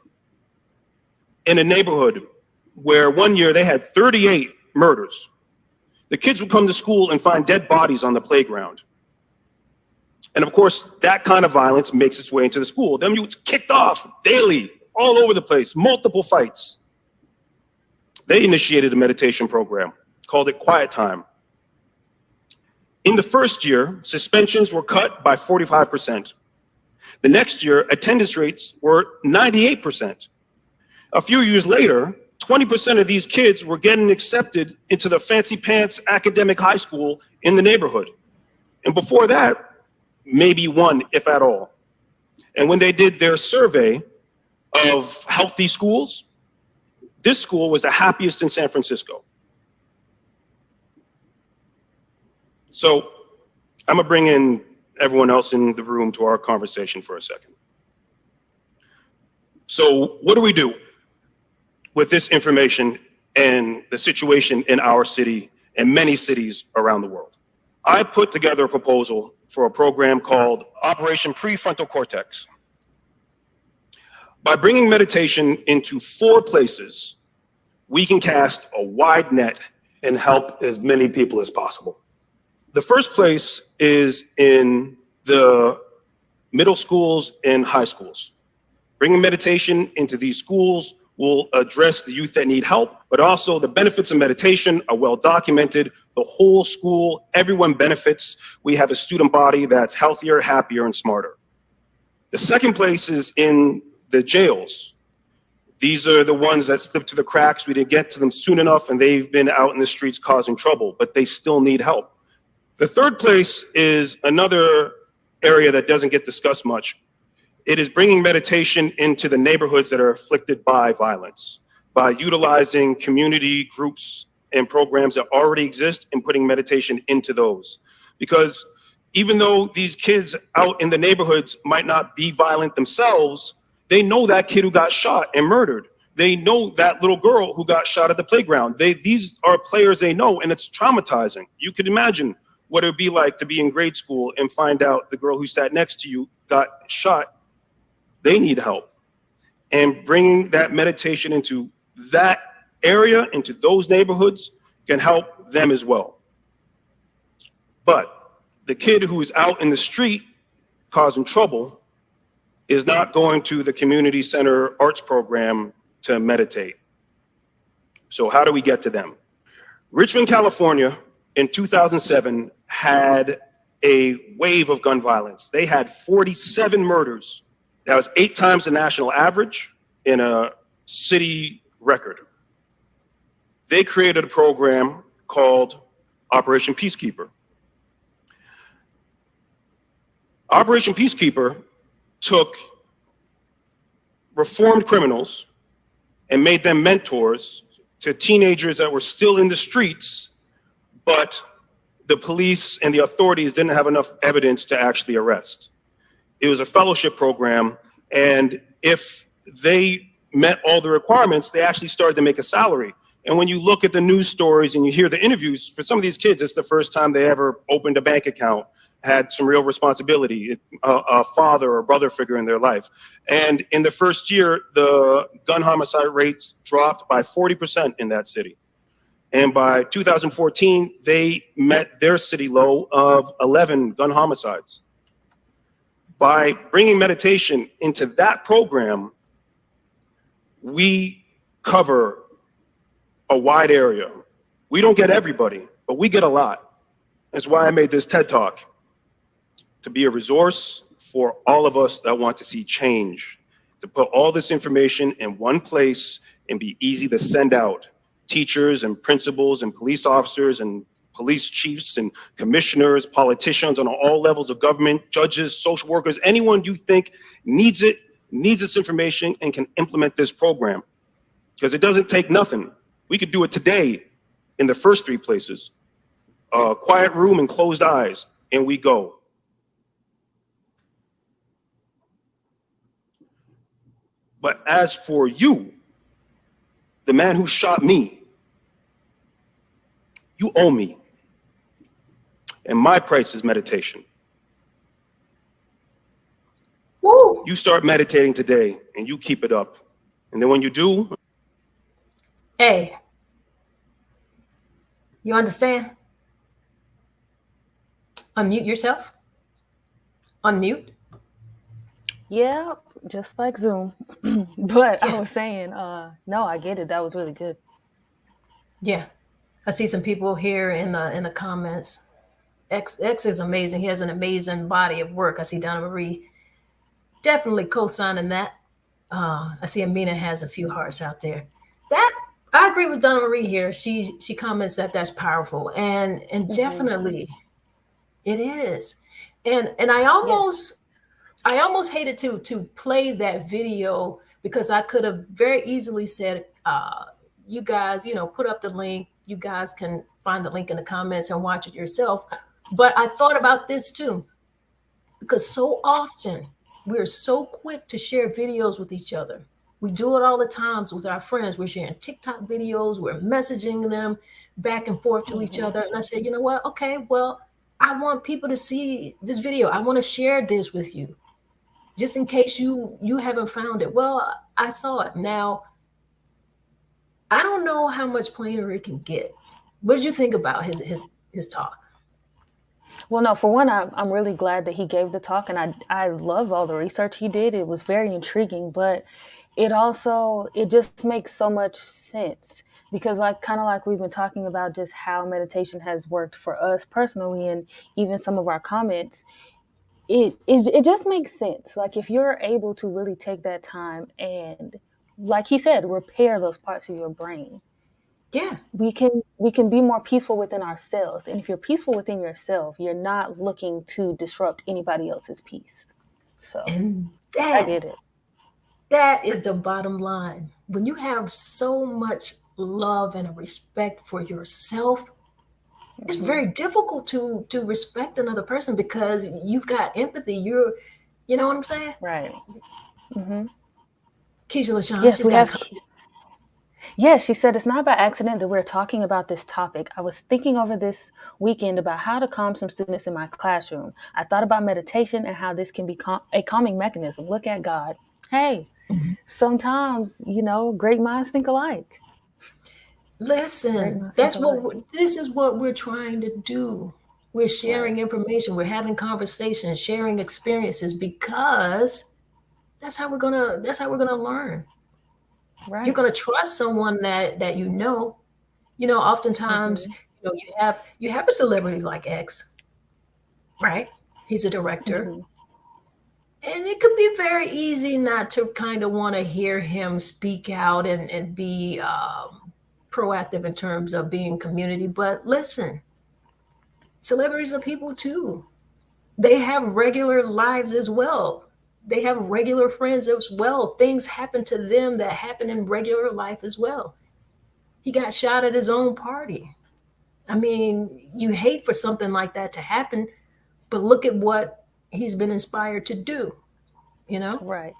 in a neighborhood where one year they had 38 murders. The kids would come to school and find dead bodies on the playground. And of course, that kind of violence makes its way into the school. Them youths kicked off daily, all over the place, multiple fights. They initiated a meditation program, called it Quiet Time. In the first year, suspensions were cut by 45%. The next year, attendance rates were 98%. A few years later, 20% of these kids were getting accepted into the fancy pants academic high school in the neighborhood. And before that, maybe one, if at all. And when they did their survey of healthy schools, this school was the happiest in San Francisco. So I'm gonna bring in everyone else in the room to our conversation for a second. So what do? with this information and the situation in our city and many cities around the world. I put together a proposal for a program called Operation Prefrontal Cortex. By bringing meditation into 4 places, we can cast a wide net and help as many people as possible. The first place is in the middle schools and high schools. Bringing meditation into these schools will address the youth that need help, but also the benefits of meditation are well documented. The whole school, everyone benefits. We have a student body that's healthier, happier, and smarter. The second place is in the jails. These are the ones that slipped through the cracks. We didn't get to them soon enough, and they've been out in the streets causing trouble, but they still need help. The third place is another area that doesn't get discussed much. It is bringing meditation into the neighborhoods that are afflicted by violence, by utilizing community groups and programs that already exist and putting meditation into those. Because even though these kids out in the neighborhoods might not be violent themselves, they know that kid who got shot and murdered. They know that little girl who got shot at the playground. These are players they know, and it's traumatizing. You could imagine what it would be like to be in grade school and find out the girl who sat next to you got shot. They need help. And bringing that meditation into that area, into those neighborhoods, can help them as well. But the kid who is out in the street causing trouble is not going to the community center arts program to meditate. So how do we get to them? Richmond, California, in 2007, had a wave of gun violence. They had 47 murders. That was 8 times the national average in a city record. They created a program called Operation Peacekeeper. Operation Peacekeeper took reformed criminals and made them mentors to teenagers that were still in the streets, but the police and the authorities didn't have enough evidence to actually arrest. It was a fellowship program, and if they met all the requirements, they actually started to make a salary. And when you look at the news stories and you hear the interviews, for some of these kids, it's the first time they ever opened a bank account, had some real responsibility, a father or brother figure in their life. And in the first year, the gun homicide rates dropped by 40% in that city. And by 2014, they met their city low of 11 gun homicides. By bringing meditation into that program, we cover a wide area. We don't get everybody, but we get a lot. That's why I made this TED Talk, to be a resource for all of us that want to see change, to put all this information in one place and be easy to send out. Teachers and principals and police officers and police chiefs and commissioners, politicians on all levels of government, judges, social workers, anyone you think needs this information and can implement this program. Because it doesn't take nothing. We could do it today in the first 3 places. A quiet room and closed eyes, and we go. But as for you, the man who shot me, you owe me. And my price is meditation. Woo. You start meditating today and you keep it up. And then when you do. Hey, you understand? Unmute yourself. Unmute. Yeah, just like Zoom. But Yeah. I was saying, no, I get it. That was really good. Yeah. I see some people here in the comments. X is amazing. He has an amazing body of work. I see Donna Marie definitely co-signing that. I see Amina has a few hearts out there. That I agree with Donna Marie here. She comments that that's powerful, and definitely it is. And I almost hated to play that video, because I could have very easily said, you guys, put up the link. You guys can find the link in the comments and watch it yourself. But I thought about this too, because so often we're so quick to share videos with each other. We do it all the times with our friends. We're sharing TikTok videos, we're messaging them back and forth to each other. And I said, you know what? Okay, well, I want people to see this video. I want to share this with you, just in case you haven't found it. Well, I saw it. Now, I don't know how much plainer it can get. What did you think about his talk? Well, no, for one, I'm really glad that he gave the talk, and I love all the research he did. It was very intriguing, but it just makes so much sense because, like, kind of like we've been talking about, just how meditation has worked for us personally, and even some of our comments. It just makes sense. Like, if you're able to really take that time and, like he said, repair those parts of your brain, Yeah. we can be more peaceful within ourselves. And if you're peaceful within yourself, you're not looking to disrupt anybody else's peace. So And I get it. that is the bottom line. When you have so much love and a respect for yourself, it's very difficult to respect another person because you've got empathy. You know what I'm saying? Right. Hmm. Keisha LaShawn, Yes, she's we got a have. comment. Yes, she said it's not by accident that we're talking about this topic. I was thinking over this weekend about how to calm some students in my classroom. I thought about meditation and how this can be a calming mechanism. Look at God. Hey, sometimes, great minds think alike. Great Listen, minds think alike. this is what we're trying to do. We're Right. sharing information, we're having conversations, sharing experiences because that's how we're gonna learn. You're Right. gonna trust someone that you know. You know, oftentimes, Hmm. you have a celebrity like X, right? He's a director. Hmm. And it could be very easy not to kind of want to hear him speak out and be proactive in terms of being community. But listen, celebrities are people too. They have regular lives as well. They have regular friends as well. Things happen to them that happen in regular life as well. He got shot at his own party. I mean, you hate for something like that to happen, but look at what he's been inspired to do, you know? Right.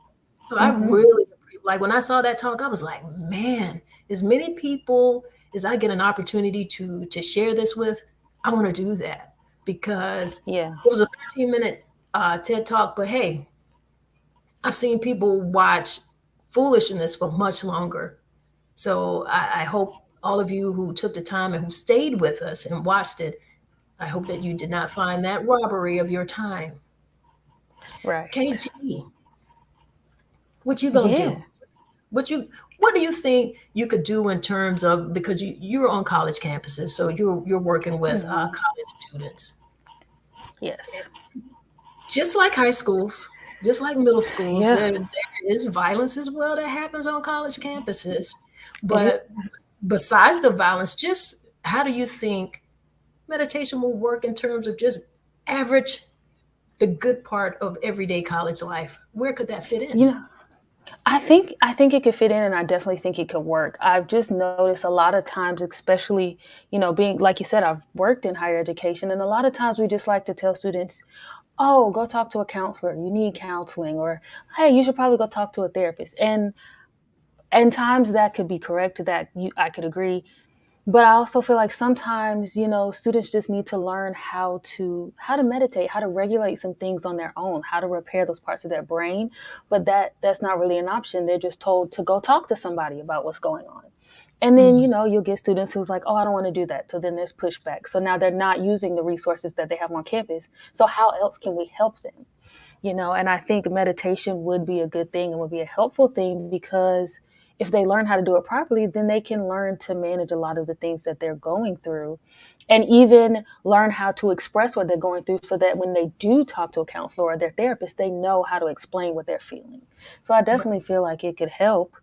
So I Hmm. really like when I saw that talk, I was like, man, as many people as I get an opportunity to share this with, I want to do that because Yeah. it was a 13-minute TED talk. But hey, I've seen people watch foolishness for much longer. So I hope all of you who took the time and who stayed with us and watched it, I hope that you did not find that robbery of your time. Right. KG, what you gonna Yeah. do? What do you think you could do in terms of because you're on college campuses, so you're working with Hmm. college students, Yes. just like high schools, just like middle schools. Yeah. There is violence as well that happens on college campuses, It is. but besides the violence, just how do you think meditation will work in terms of just average the good part of everyday college life? Where could that fit in? You know, I think it could fit in, and I definitely think it could work. I've just noticed a lot of times, especially, being like you said, I've worked in higher education, and a lot of times we just like to tell students, "Oh, go talk to a counselor. You need counseling," or "Hey, you should probably go talk to a therapist." And times that could be correct. I could agree. But I also feel like sometimes, students just need to learn how to meditate, how to regulate some things on their own, how to repair those parts of their brain. But that's not really an option. They're just told to go talk to somebody about what's going on. And then, Mm, you'll get students who's like, "Oh, I don't want to do that." So then there's pushback. So now they're not using the resources that they have on campus. So how else can we help them? And I think meditation would be a good thing and would be a helpful thing because if they learn how to do it properly, then they can learn to manage a lot of the things that they're going through and even learn how to express what they're going through so that when they do talk to a counselor or their therapist, they know how to explain what they're feeling. So I definitely right, feel like it could help.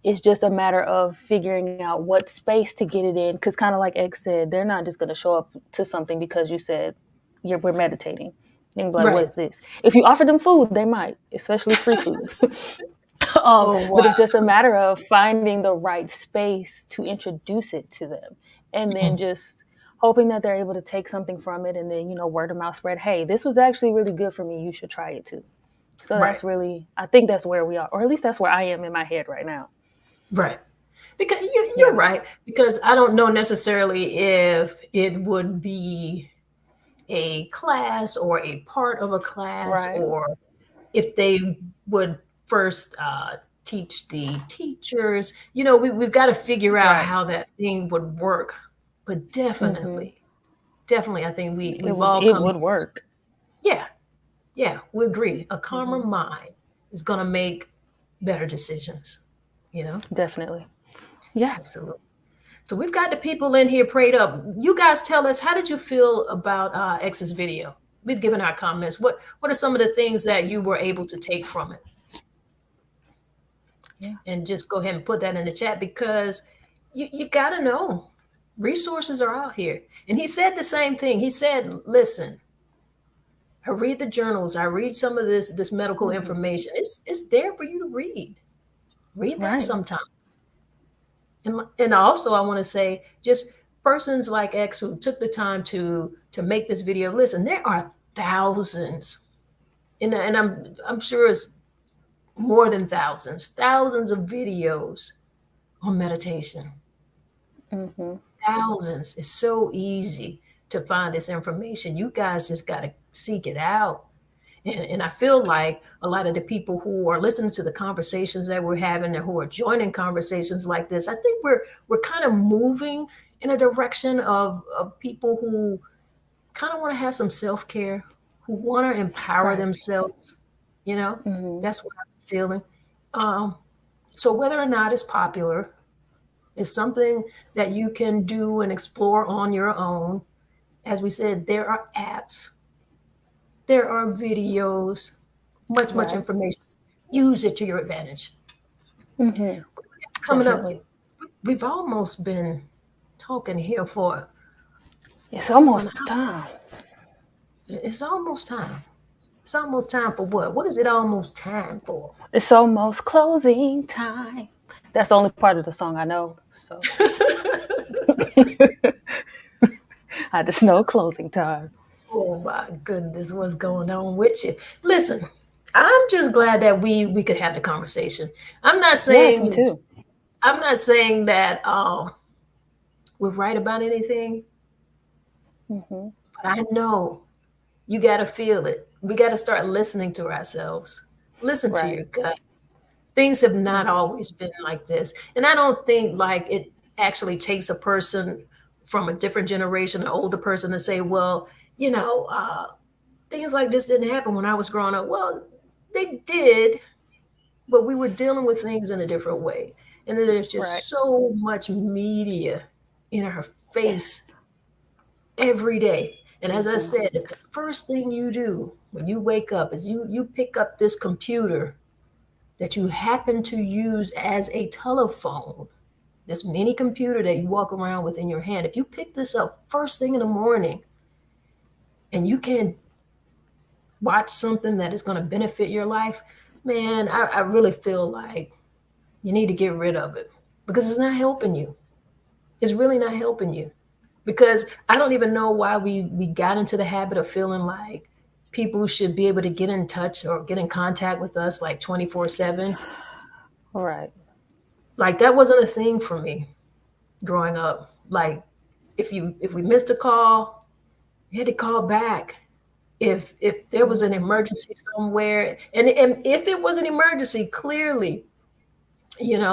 It's just a matter of figuring out what space to get it in. Because kind of like X said, they're not just going to show up to something because you said we're meditating. And be like, what right. is this? If you offer them food, they might, especially free food. Oh But wow. it's just a matter of finding the right space to introduce it to them, and then just hoping that they're able to take something from it, and then word of mouth spread. Hey, this was actually really good for me. You should try it too. So that's really, I think that's where we are, or at least that's where I am in my head right now. Right. Because you're right. Because I don't know necessarily if it would be a class or a part of a class, or if they would first teach the teachers. We've got to figure out how that thing would work. But definitely, I think we've all it come. would work. Yeah, we agree. A calmer mind is going to make better decisions. Definitely. Yeah. Absolutely. So we've got the people in here prayed up. You guys tell us, how did you feel about X's video? We've given our comments. What are some of the things that you were able to take from it? Yeah. And just go ahead and put that in the chat, because you got to know resources are out here. And he said the same thing. He said, listen, I read the journals. I read some of this medical information. It's there for you to read. Read that sometimes. And also, I want to say, just persons like X who took the time to make this video. Listen, there are thousands, and I'm sure it's more than thousands of videos on meditation. Thousands. It's so easy to find this information. You guys just got to seek it out. And I feel like a lot of the people who are listening to the conversations that we're having and who are joining conversations like this, I think we're kind of moving in a direction of people who kind of want to have some self-care, who want to empower themselves. That's what I'm feeling. So whether or not it's popular, it's something that you can do and explore on your own. As we said, there are apps. There are videos, much information. Use it to your advantage. Coming up, we've almost been talking here for. It's almost time. It's almost time. It's almost time for what? What is it almost time for? It's almost closing time. That's the only part of the song I know. So I just know closing time. Oh my goodness, what's going on with you? Listen, I'm just glad that we could have the conversation. I'm not saying me too. I'm not saying that we're right about anything. But I know you got to feel it. We got to start listening to ourselves. Listen to your gut. Things have not always been like this. And I don't think like it actually takes a person from a different generation, an older person, to say, well, things like this didn't happen when I was growing up. Well, they did, but we were dealing with things in a different way. And then there's just so much media in our face every day. And as I said, if the first thing you do when you wake up is you pick up this computer that you happen to use as a telephone, this mini computer that you walk around with in your hand, if you pick this up first thing in the morning and you can watch something that is going to benefit your life, man, I really feel like you need to get rid of it, because it's not helping you. It's really not helping you, because I don't even know why we got into the habit of feeling like people should be able to get in touch or get in contact with us like 24/7. Right. Like that wasn't a thing for me growing up. Like if we missed a call, you had to call back. If there was an emergency somewhere, and if it was an emergency, clearly, you've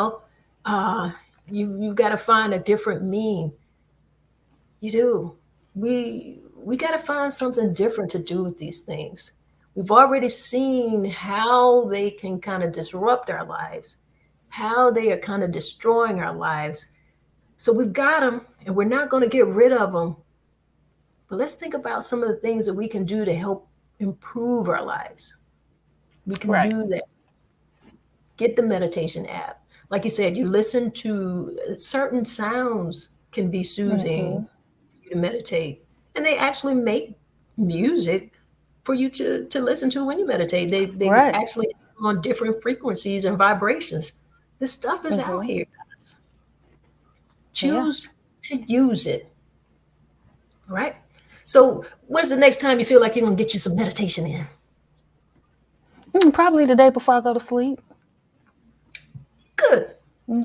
got to find a different mean. You do. We got to find something different to do with these things. We've already seen how they can kind of disrupt our lives, how they are kind of destroying our lives. So we've got them, and we're not going to get rid of them. But let's think about some of the things that we can do to help improve our lives. We can do that. Get the meditation app. Like you said, you listen to certain sounds can be soothing for you to meditate. And they actually make music for you to listen to when you meditate. They actually on different frequencies and vibrations. This stuff is out here, guys. Choose to use it. Right? So when's the next time you feel like you're going to get you some meditation in? Probably the day before I go to sleep. Good.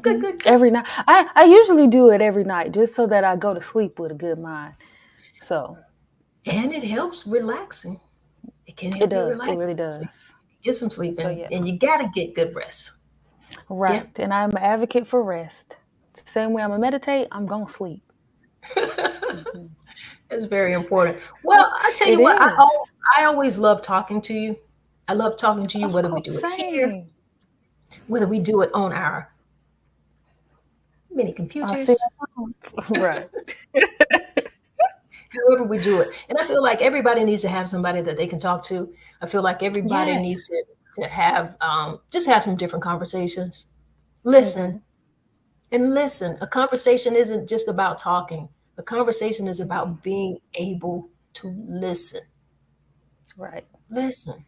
Good. Every night. I usually do it every night just so that I go to sleep with a good mind. So. And it helps relaxing. It can It help you does. It relax. really So does. get some sleep So in, yeah. and you got to get good rest. Right. Yeah. And I'm an advocate for rest. The same way I'm going to meditate, I'm going to sleep. It's very important. Well, I tell you what, I always love talking to you. I love talking to you, whether we do it here, whether we do it on our mini computers. Right. However we do it. And I feel like everybody needs to have somebody that they can talk to. I feel like everybody needs to have just have some different conversations. Listen. And listen. A conversation isn't just about talking. A conversation is about being able to listen. Right. Listen.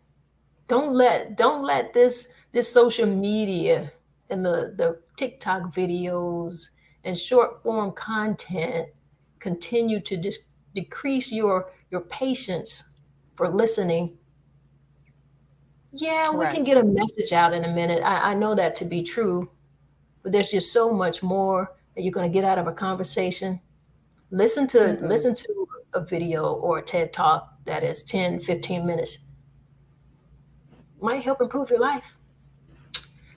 Don't let this social media and the TikTok videos and short form content continue to decrease your patience for listening. Yeah, we can get a message out in a minute. I know that to be true, but there's just so much more that you're going to get out of a conversation. Listen to a video or a TED Talk that is 10, 15 minutes. Might help improve your life.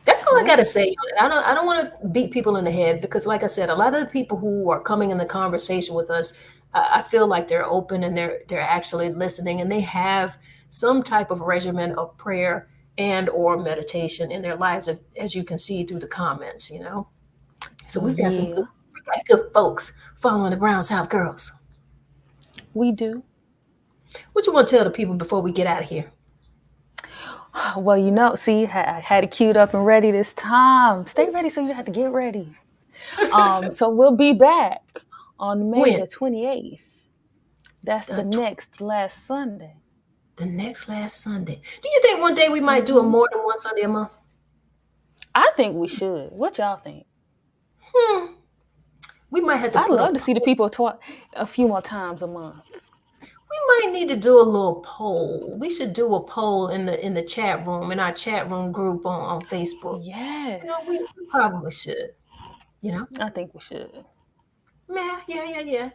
That's all I got to say. I don't want to beat people in the head because, like I said, a lot of the people who are coming in the conversation with us, I feel like they're open and they're actually listening, and they have some type of regimen of prayer and or meditation in their lives, as you can see through the comments. So we've got good folks following the Brown South girls. We do. What you want to tell the people before we get out of here? Well, see, I had it queued up and ready this time. Stay ready so you don't have to get ready. So we'll be back on May the 28th. That's the next last Sunday. The next last Sunday. Do you think one day we might do it more than one Sunday a month? I think we should. What y'all think? We might have to. I'd love to see the people a few more times a month. We might need to do a little poll. We should do a poll in the chat room, in our chat room group on Facebook. Yes. We probably should. I think we should. Yeah.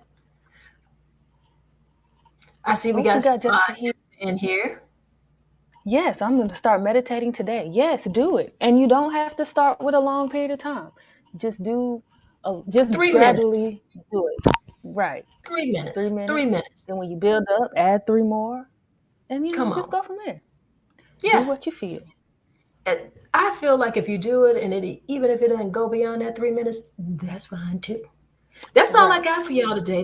I see we got in here. Yes, I'm going to start meditating today. Yes, do it. And you don't have to start with a long period of time. Just gradually do it. Right. 3 minutes. 3 minutes. 3 minutes. Then when you build up, add 3 more. And just go from there. Yeah. Do what you feel. And I feel like if you do it, and even if it doesn't go beyond that 3 minutes, that's fine too. That's all I got for y'all today.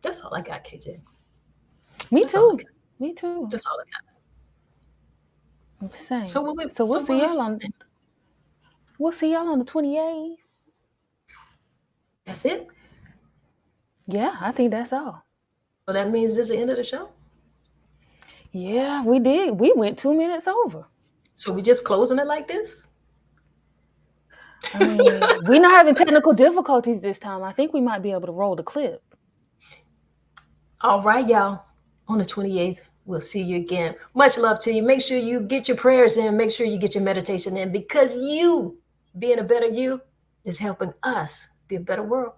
That's all I got, KJ. Me too. Me too. That's all I got. Same. So we'll see y'all on. We'll see y'all on the 28th. That's it. Yeah, I think that's all. So that means this is the end of the show? Yeah, we did. We went 2 minutes over. So we just closing it like this? I mean, we're not having technical difficulties this time. I think we might be able to roll the clip. All right, y'all. On the 28th, we'll see you again. Much love to you. Make sure you get your prayers in. Make sure you get your meditation in, because you being a better you is helping us be a better world.